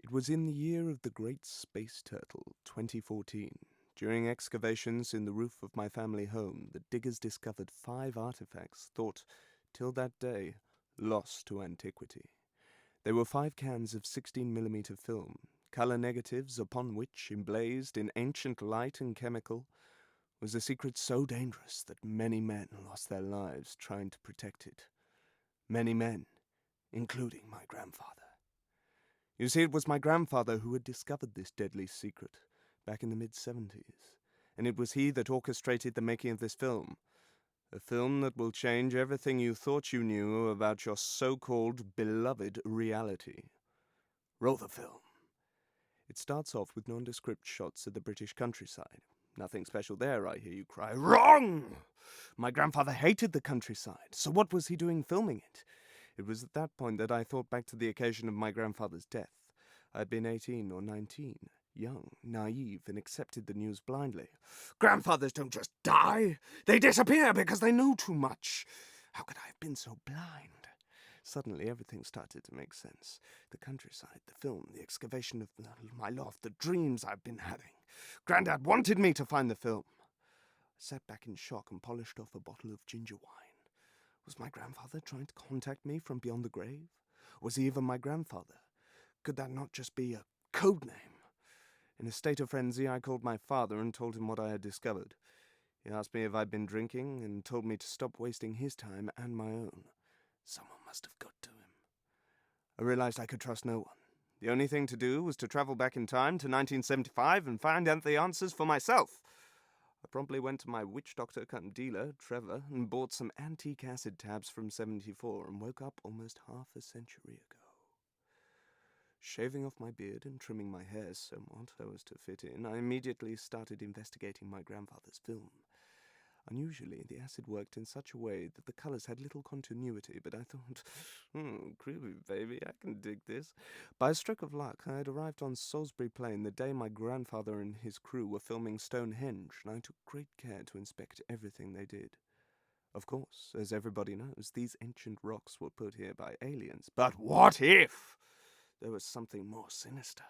It was in the year of the Great Space Turtle, 2014. During excavations in the roof of my family home, the diggers discovered 5 artifacts thought, till that day, lost to antiquity. They were 5 cans of 16mm film, color negatives upon which, emblazed in ancient light and chemical, was a secret so dangerous that many men lost their lives trying to protect it. Many men, including my grandfather. You see, it was my grandfather who had discovered this deadly secret back in the mid-70s, and it was he that orchestrated the making of this film. A film that will change everything you thought you knew about your so-called beloved reality. Roll the film. It starts off with nondescript shots of the British countryside. Nothing special there, I hear you cry. Wrong! My grandfather hated the countryside, so what was he doing filming it? It was at that point that I thought back to the occasion of my grandfather's death. I had been 18 or 19, young, naive, and accepted the news blindly. Grandfathers don't just die. They disappear because they know too much. How could I have been so blind? Suddenly everything started to make sense. The countryside, the film, the excavation of my loft, the dreams I've been having. Grandad wanted me to find the film. I sat back in shock and polished off a bottle of ginger wine. Was my grandfather trying to contact me from beyond the grave? Was he even my grandfather? Could that not just be a code name? In a state of frenzy, I called my father and told him what I had discovered. He asked me if I'd been drinking and told me to stop wasting his time and my own. Someone must have got to him. I realized I could trust no one. The only thing to do was to travel back in time to 1975 and find out the answers for myself. I promptly went to my witch doctor cum dealer, Trevor, and bought some antique acid tabs from 74 and woke up almost half a century ago. Shaving off my beard and trimming my hair somewhat so as to fit in, I immediately started investigating my grandfather's film. Unusually, the acid worked in such a way that the colours had little continuity, but I thought, creepy baby, I can dig this. By a stroke of luck, I had arrived on Salisbury Plain the day my grandfather and his crew were filming Stonehenge, and I took great care to inspect everything they did. Of course, as everybody knows, these ancient rocks were put here by aliens. But what if there was something more sinister?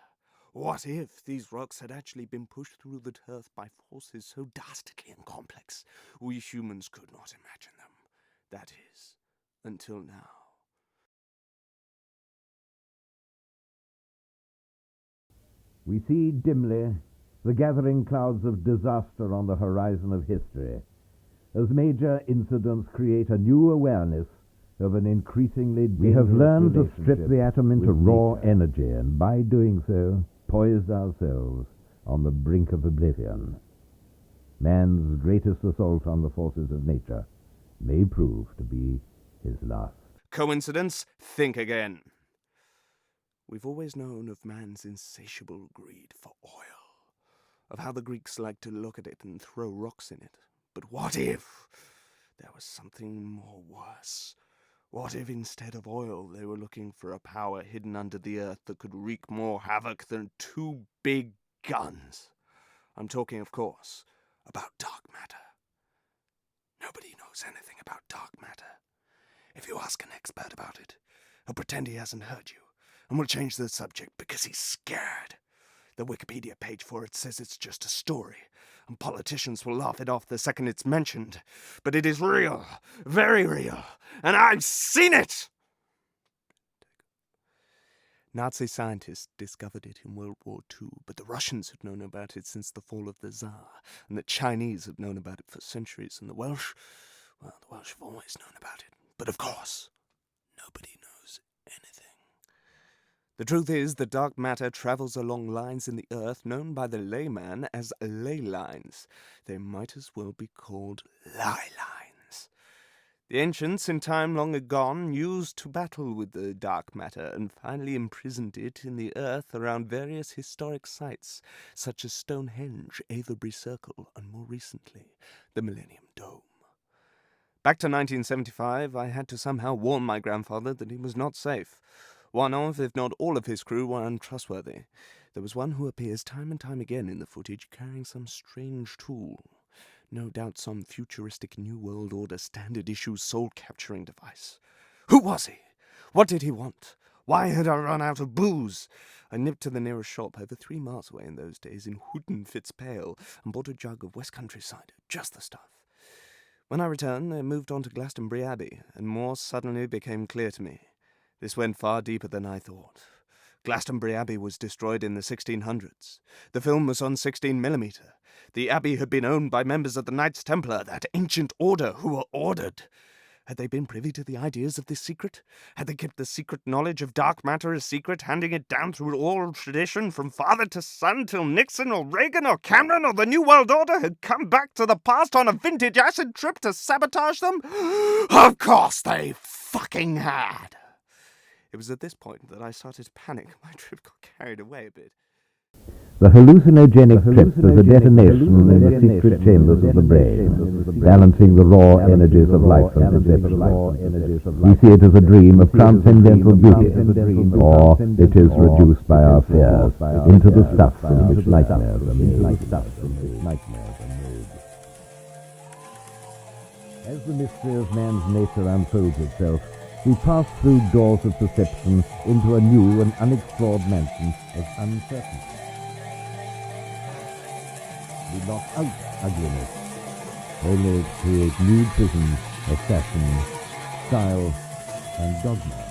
What if these rocks had actually been pushed through the earth by forces so dastardly and complex we humans could not imagine them? That is, until now. We see dimly the gathering clouds of disaster on the horizon of history, as major incidents create a new awareness of an increasingly dangerous We have learned to strip the atom into raw energy, and by doing so, poised ourselves on the brink of oblivion. Man's greatest assault on the forces of nature may prove to be his last. Coincidence? Think again. We've always known of man's insatiable greed for oil, of how the Greeks liked to look at it and throw rocks in it. But what if there was something more worse? What if instead of oil they were looking for a power hidden under the earth that could wreak more havoc than 2 big guns? I'm talking, of course, about dark matter. Nobody knows anything about dark matter. If you ask an expert about it, he'll pretend he hasn't heard you, and will change the subject because he's scared. The Wikipedia page for it says it's just a story, and politicians will laugh it off the second it's mentioned. But it is real, very real, and I've seen it! Nazi scientists discovered it in World War II, but the Russians had known about it since the fall of the Tsar, and the Chinese had known about it for centuries, and the Welsh have always known about it. But of course, nobody knows anything. The truth is that dark matter travels along lines in the earth known by the layman as ley lines. They might as well be called lie lines. The ancients, in time long agone, used to battle with the dark matter and finally imprisoned it in the earth around various historic sites, such as Stonehenge, Avebury Circle, and more recently, the Millennium Dome. Back to 1975, I had to somehow warn my grandfather that he was not safe. One of, if not all of his crew were untrustworthy. There was one who appears time and time again in the footage carrying some strange tool. No doubt some futuristic New World Order standard issue soul-capturing device. Who was he? What did he want? Why had I run out of booze? I nipped to the nearest shop, over 3 miles away in those days, in Hooton Fitzpale, and bought a jug of West Country cider, just the stuff. When I returned, they moved on to Glastonbury Abbey, and more suddenly became clear to me. This went far deeper than I thought. Glastonbury Abbey was destroyed in the 1600s. The film was on 16mm. The abbey had been owned by members of the Knights Templar, that ancient order who were ordered. Had they been privy to the ideas of this secret? Had they kept the secret knowledge of dark matter a secret, handing it down through oral tradition from father to son till Nixon or Reagan or Cameron or the New World Order had come back to the past on a vintage acid trip to sabotage them? Of course they fucking had! It was at this point that I started to panic. My trip got carried away a bit. The hallucinogenic trip is a detonation in the secret chambers of the brain, balancing the raw energies of life and perception. We see it as a dream of transcendental beauty, or it is reduced by our fears into the stuff from which nightmares are made. As the mystery of man's nature unfolds itself, we pass through doors of perception into a new and unexplored mansion of uncertainty. We lock out ugliness, only to create new prisons of fashion, style, and dogma.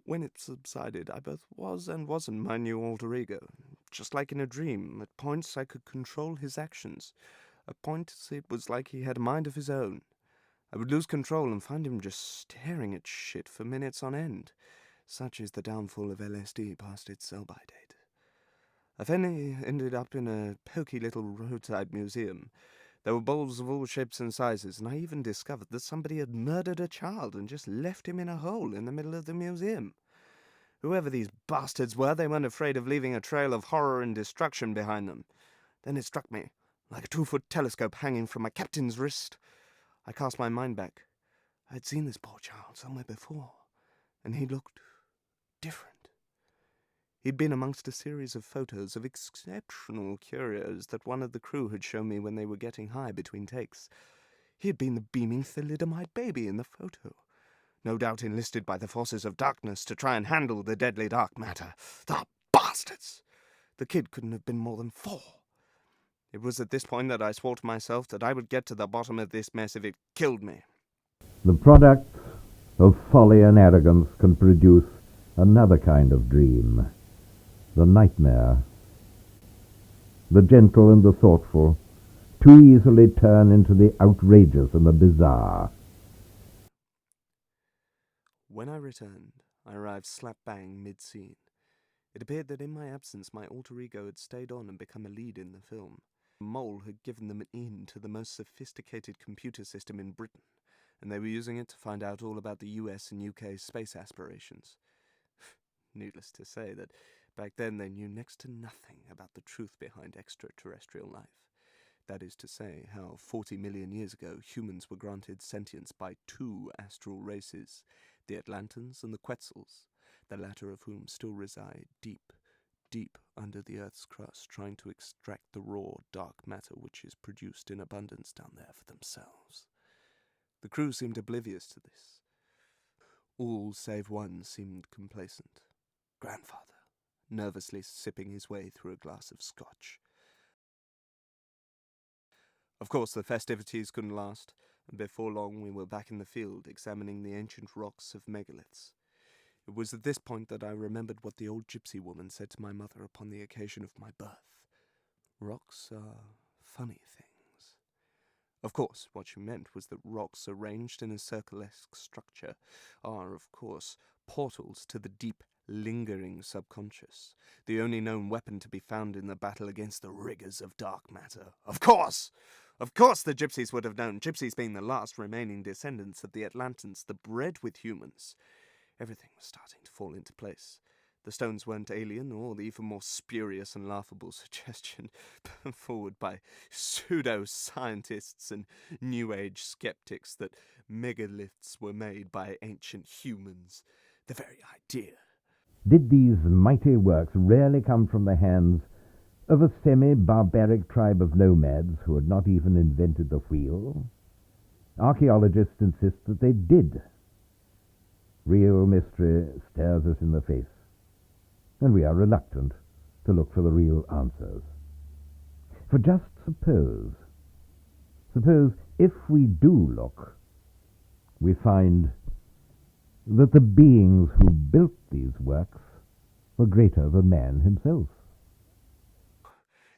When it subsided, I both was and wasn't my new alter ego. Just like in a dream, at points I could control his actions. At points it was like he had a mind of his own. I would lose control and find him just staring at shit for minutes on end. Such is the downfall of LSD past its sell-by date. I finally ended up in a poky little roadside museum. There were bowls of all shapes and sizes, and I even discovered that somebody had murdered a child and just left him in a hole in the middle of the museum. Whoever these bastards were, they weren't afraid of leaving a trail of horror and destruction behind them. Then it struck me, like a 2-foot telescope hanging from my captain's wrist. I cast my mind back. I had seen this poor child somewhere before, and he looked different. He'd been amongst a series of photos of exceptional curios that one of the crew had shown me when they were getting high between takes. He had been the beaming thalidomide baby in the photo, no doubt enlisted by the forces of darkness to try and handle the deadly dark matter. The bastards! The kid couldn't have been more than 4. It was at this point that I swore to myself that I would get to the bottom of this mess if it killed me. The products of folly and arrogance can produce another kind of dream, the nightmare. The gentle and the thoughtful too easily turn into the outrageous and the bizarre. When I returned, I arrived slap bang mid-scene. It appeared that in my absence my alter ego had stayed on and become a lead in the film. Mole had given them an in to the most sophisticated computer system in Britain, and they were using it to find out all about the US and UK space aspirations. Needless to say that back then they knew next to nothing about the truth behind extraterrestrial life. That is to say, how 40 million years ago humans were granted sentience by 2 astral races, the Atlantans and the Quetzals, the latter of whom still reside deep, deep under the Earth's crust, trying to extract the raw, dark matter which is produced in abundance down there for themselves. The crew seemed oblivious to this. All save one seemed complacent. Grandfather, nervously sipping his way through a glass of scotch. Of course, the festivities couldn't last, and before long we were back in the field examining the ancient rocks of megaliths. It was at this point that I remembered what the old gypsy woman said to my mother upon the occasion of my birth. Rocks are funny things. Of course, what she meant was that rocks arranged in a circle-esque structure are, of course, portals to the deep, lingering subconscious, the only known weapon to be found in the battle against the rigours of dark matter. Of course! Of course the gypsies would have known, gypsies being the last remaining descendants of the Atlantans, the bred with humans. Everything was starting to fall into place. The stones weren't alien, or the even more spurious and laughable suggestion put forward by pseudo-scientists and New Age skeptics that megaliths were made by ancient humans. The very idea. Did these mighty works really come from the hands of a semi-barbaric tribe of nomads who had not even invented the wheel? Archaeologists insist that they did. Real mystery stares us in the face, and we are reluctant to look for the real answers. For just suppose if we do look, we find that the beings who built these works were greater than man himself.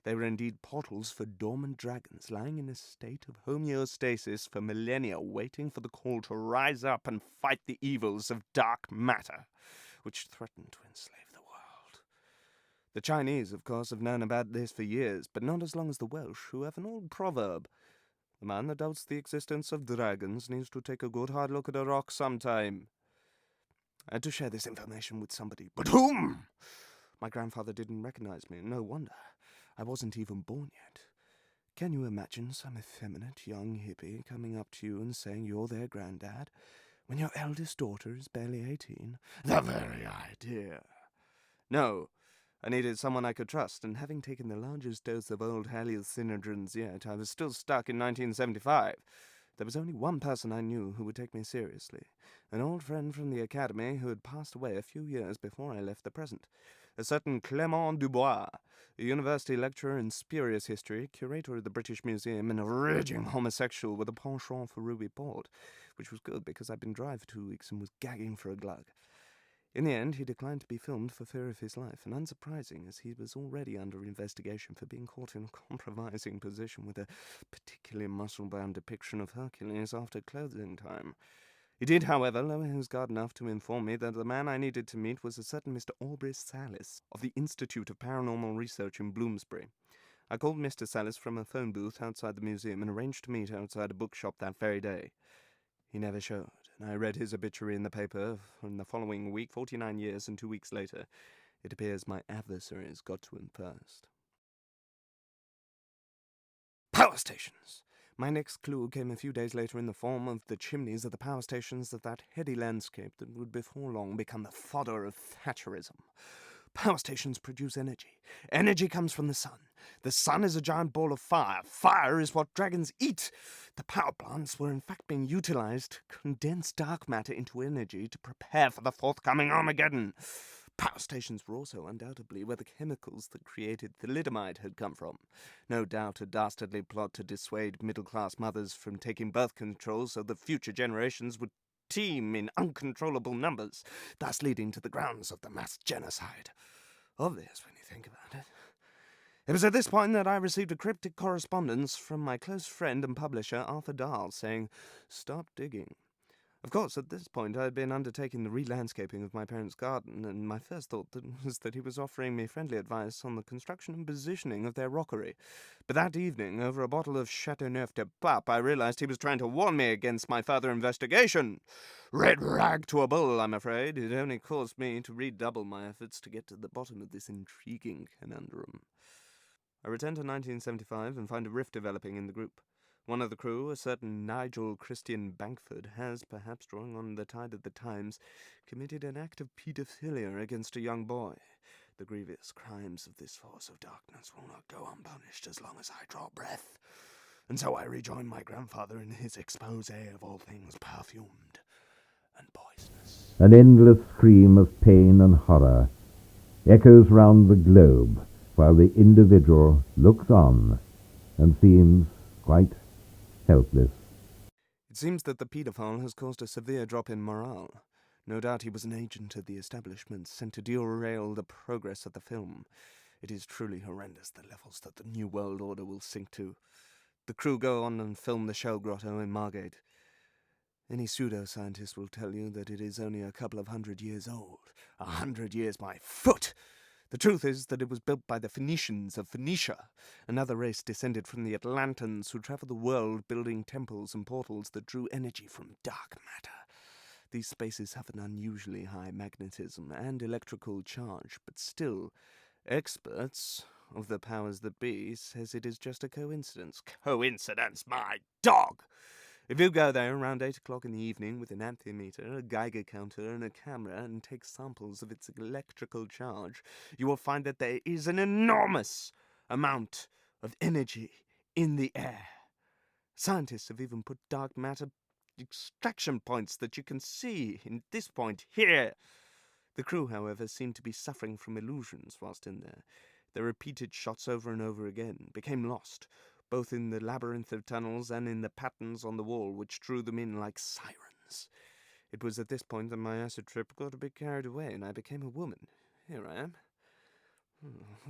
They were indeed portals for dormant dragons lying in a state of homeostasis for millennia, waiting for the call to rise up and fight the evils of dark matter, which threatened to enslave the world. The Chinese, of course, have known about this for years, but not as long as the Welsh, who have an old proverb. The man that doubts the existence of dragons needs to take a good hard look at a rock sometime. I had to share this information with somebody. But whom? My grandfather didn't recognize me, and no wonder. I wasn't even born yet. Can you imagine some effeminate young hippie coming up to you and saying you're their granddad, when your eldest daughter is barely 18? The very idea. No, I needed someone I could trust, and having taken the largest dose of old hallucinogens yet, I was still stuck in 1975. There was only one person I knew who would take me seriously, an old friend from the academy who had passed away a few years before I left the present, a certain Clément Dubois, a university lecturer in spurious history, curator of the British Museum, and a raging homosexual with a penchant for Ruby Port, which was good because I'd been dry for 2 weeks and was gagging for a glug. In the end, he declined to be filmed for fear of his life, and unsurprising, as he was already under investigation for being caught in a compromising position with a particularly muscle-bound depiction of Hercules after closing time. He did, however, lower his guard enough to inform me that the man I needed to meet was a certain Mr. Aubrey Salis of the Institute of Paranormal Research in Bloomsbury. I called Mr. Salis from a phone booth outside the museum and arranged to meet outside a bookshop that very day. He never showed, and I read his obituary in the paper. In the following week, 49 years and 2 weeks later, it appears my adversaries got to him first. Power stations! My next clue came a few days later in the form of the chimneys of the power stations of that heady landscape that would before long become the fodder of Thatcherism. Power stations produce energy. Energy comes from the sun. The sun is a giant ball of fire. Fire is what dragons eat. The power plants were in fact being utilized to condense dark matter into energy to prepare for the forthcoming Armageddon. Power stations were also undoubtedly where the chemicals that created thalidomide had come from. No doubt a dastardly plot to dissuade middle-class mothers from taking birth control so that future generations would teem in uncontrollable numbers, thus leading to the grounds of the mass genocide. Obvious when you think about it. It was at this point that I received a cryptic correspondence from my close friend and publisher Arthur Dahl saying, "Stop digging." Of course, at this point I had been undertaking the re-landscaping of my parents' garden, and my first thought was that he was offering me friendly advice on the construction and positioning of their rockery. But that evening, over a bottle of Chateauneuf de Pape, I realized he was trying to warn me against my further investigation. Red rag to a bull, I'm afraid. It only caused me to redouble my efforts to get to the bottom of this intriguing conundrum. I return to 1975 and find a rift developing in the group. One of the crew, a certain Nigel Christian Bankford, has, perhaps drawing on the tide of the times, committed an act of paedophilia against a young boy. The grievous crimes of this force of darkness will not go unpunished as long as I draw breath. And so I rejoin my grandfather in his expose of all things perfumed and poisonous. An endless scream of pain and horror echoes round the globe while the individual looks on and seems quite helpless. It seems that the paedophile has caused a severe drop in morale. No doubt he was an agent of the establishment sent to derail the progress of the film. It is truly horrendous, the levels that the New World Order will sink to. The crew go on and film the shell grotto in Margate. Any pseudoscientist will tell you that it is only a couple of 100 years old. 100 years, my foot! The truth is that it was built by the Phoenicians of Phoenicia, another race descended from the Atlantans who traveled the world building temples and portals that drew energy from dark matter. These spaces have an unusually high magnetism and electrical charge, but still, experts of the powers that be says it is just a coincidence. Coincidence, my dog! If you go there around 8 o'clock in the evening with an amplimeter, a Geiger counter, and a camera and take samples of its electrical charge, you will find that there is an enormous amount of energy in the air. Scientists have even put dark matter extraction points that you can see in this point here. The crew, however, seemed to be suffering from illusions whilst in there. Their repeated shots over and over again became lost, both in the labyrinth of tunnels and in the patterns on the wall which drew them in like sirens. It was at this point that my acid trip got a bit carried away and I became a woman. Here I am.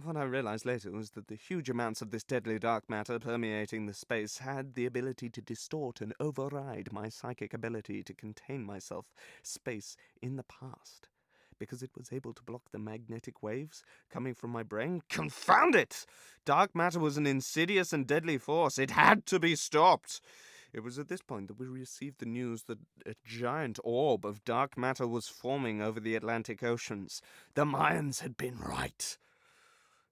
What I realized later was that the huge amounts of this deadly dark matter permeating the space had the ability to distort and override my psychic ability to contain myself space in the past. Because it was able to block the magnetic waves coming from my brain? Confound it! Dark matter was an insidious and deadly force. It had to be stopped. It was at this point that we received the news that a giant orb of dark matter was forming over the Atlantic oceans. The Mayans had been right.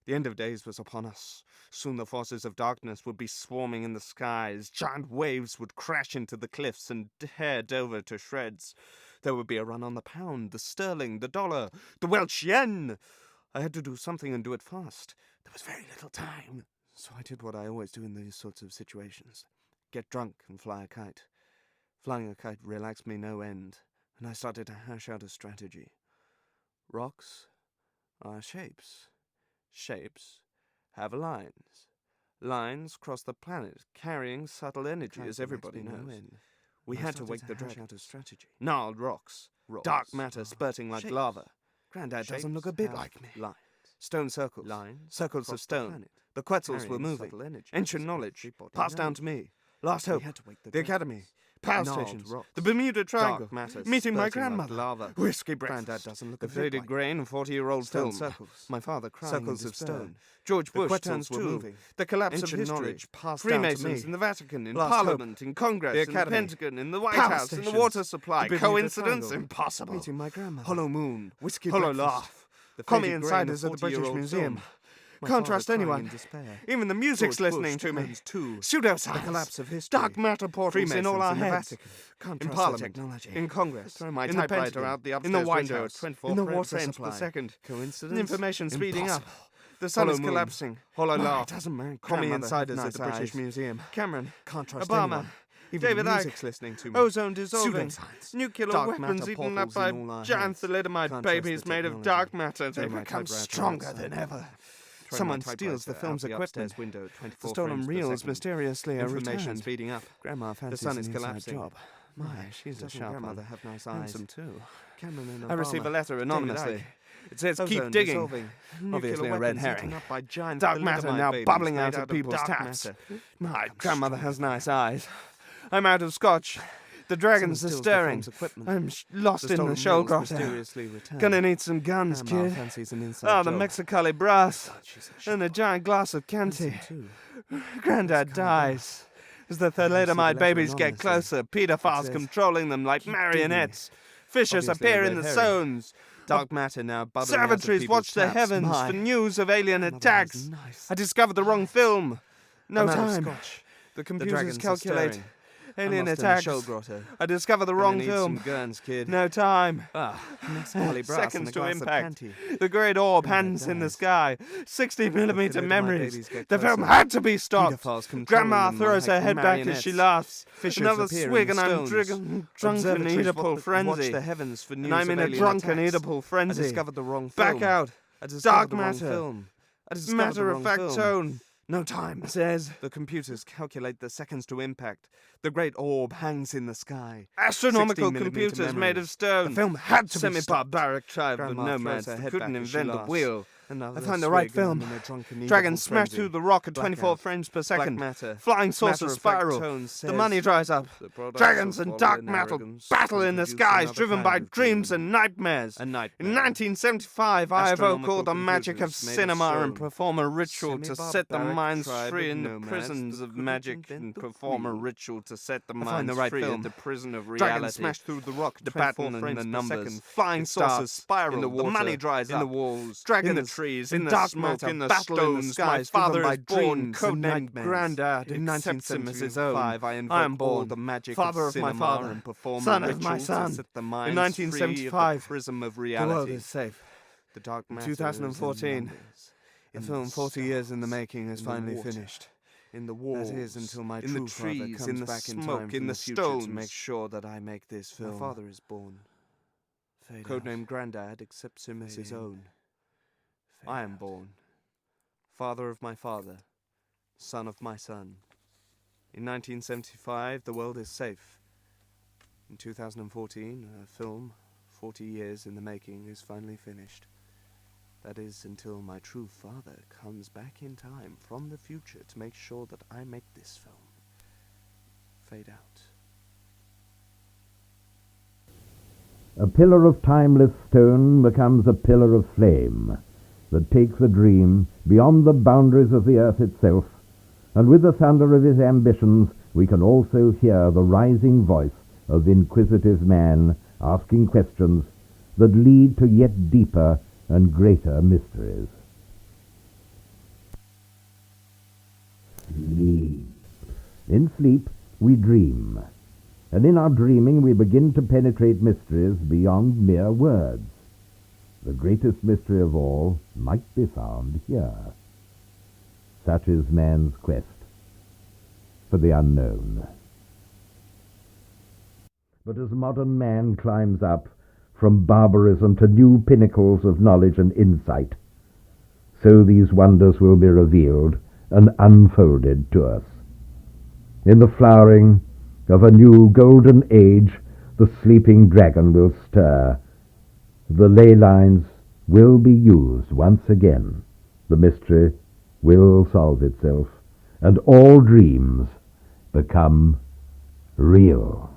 The end of days was upon us. Soon the forces of darkness would be swarming in the skies. Giant waves would crash into the cliffs and tear Dover to shreds. There would be a run on the pound, the sterling, the dollar, the Welsh yen. I had to do something and do it fast. There was very little time. So I did what I always do in these sorts of situations. Get drunk and fly a kite. Flying a kite relaxed me no end, and I started to hash out a strategy. Rocks are shapes. Shapes have lines. Lines cross the planet, carrying subtle energy, as everybody knows. We had to wake the dragon. Out a strategy. Gnarled rocks. Dark matter spurting like lava. Grandad doesn't look a bit like me. Lines. Stone circles. Lines. Circles of stone. The Quetzals were moving. Ancient knowledge. Passed down to me. Last hope. The academy. Power stations. The Bermuda Triangle. Meeting my grandmother. Lava. Whiskey breakfast. Grandad doesn't look a faded grain and 40-year-old film. Circles. My father crying. Circles of stone. George Bush turns too. The collapse of history. Freemasons in the Vatican, in Parliament, in Congress, in the Pentagon, in the White House, in the water supply. Coincidence? Impossible. Meeting my grandmother. Hollow moon. Whiskey breakfast. Hollow laugh. Call me insiders at the British Museum. Can't trust anyone. Even the music's listening to me. Pseudoscience. The collapse of history. Dark matter portals in all our heads. In Parliament. In Congress. Throw my typewriter out the upstairs window at 24 in the water supply. Per second. Coincidence? Information speeding up. The sun is collapsing. Hollow laugh. Call me insiders at the British Museum. Cameron. Can't trust Obama. David Icke, listening to me. Ozone dissolving. Nuclear weapons eaten up by giant thalidomide babies made of dark matter. They become stronger than ever. Someone steals the film's equipment. The stolen reels mysteriously are returned. Speeding up. Grandma fancies the sun is collapsing. Job. My, she's a sharp grandmother. Have nice eyes. Handsome too. I receive a letter anonymously. It says, keep digging. Obviously a red herring. Dark matter now bubbling out of people's taps. My grandmother has nice eyes. I'm out of scotch. The dragons are stirring. I'm lost in the shell grotto. Gonna need some guns, kid. The Mexicali brass. And a giant glass of Chianti. Granddad dies. As the thalidomide babies get closer, pedophiles controlling them like marionettes. Fissures appear in the zones. Dark matter now bubbling out of Savageries watch the heavens for news of alien attacks. I discovered the wrong film. No time. The computers calculate. Alien attacks. I discovered the wrong film. Some guns, kid. No time. Seconds to impact. The great orb hangs in the sky. 60mm memories. The film had to be stopped. Grandma throws her head back as she laughs. Another swig and I'm drunken Oedipal frenzy. And I'm in a drunken Oedipal frenzy. I discovered the wrong film. Back out. Dark matter. Matter-of-fact tone. No time, says. The computers calculate the seconds to impact. The great orb hangs in the sky. Astronomical computers made of stone. The film had to be semi-barbaric tribe of nomads that couldn't invent the wheel. Another I find the right swig and film. I'm in a drunken Dragons evil smash frenzy. through the rock at Blackout. 24 frames per second. Black matter. Flying saucer Matter-of-fact spiral. tone The says money dries up. the products Dragons of and folly dark metal arrogance battle can in the produce skies, another driven kind by of dreams dream. and nightmares. A nightmare. In 1975, I evoked all the magic of computers made of cinema and stone. perform a ritual to set the Semi-barbaric minds tribe free of in the nomads prisons that of couldn't magic invent and the perform a wheel. ritual to set the I find minds the right free in film. the prison of Dragons reality. smash through the rock. The 24 pattern and frames the per numbers. second. Flying It saucers starts spiral. in the water, the money dries in up. the walls, Dragons in the trees, in in the dark smoke, matter in the battle in the stones. skies. My father driven by is born, dreams codenamed and nightmares. Grandad. In Accepts him as his own. 1975, I I invoke am born, all the magic father of of my cinema father, and perform son a of my ritual son. to set the In minds 1975, free of the prism of The reality. world is safe. The dark In matter 2014, is in numbers, a in film the 40 years in the stars, making is in the finally water, finished. in the walls, That is until my in the true father trees, comes in the back in smoke, time in from the the future stones. to make sure that I make this film. My father is born. Fade Codenamed out. Grandad accepts him as Fade his in. own. Fade I am out. born. Father of my father, son of my son. In 1975, the world is safe. In 2014, a film, 40 years in the making, is finally finished. That is until my true father comes back in time from the future to make sure that I make this film. Fade out. A pillar of timeless stone becomes a pillar of flame that takes a dream beyond the boundaries of the earth itself, and with the thunder of his ambitions we can also hear the rising voice of inquisitive man asking questions that lead to yet deeper and greater mysteries. Sleep. In sleep we dream, and in our dreaming we begin to penetrate mysteries beyond mere words. The greatest mystery of all might be found here. Such is man's quest for the unknown. But as modern man climbs up from barbarism to new pinnacles of knowledge and insight, so these wonders will be revealed and unfolded to us. In the flowering of a new golden age, the sleeping dragon will stir. The ley lines will be used once again. The mystery will solve itself, and all dreams become real.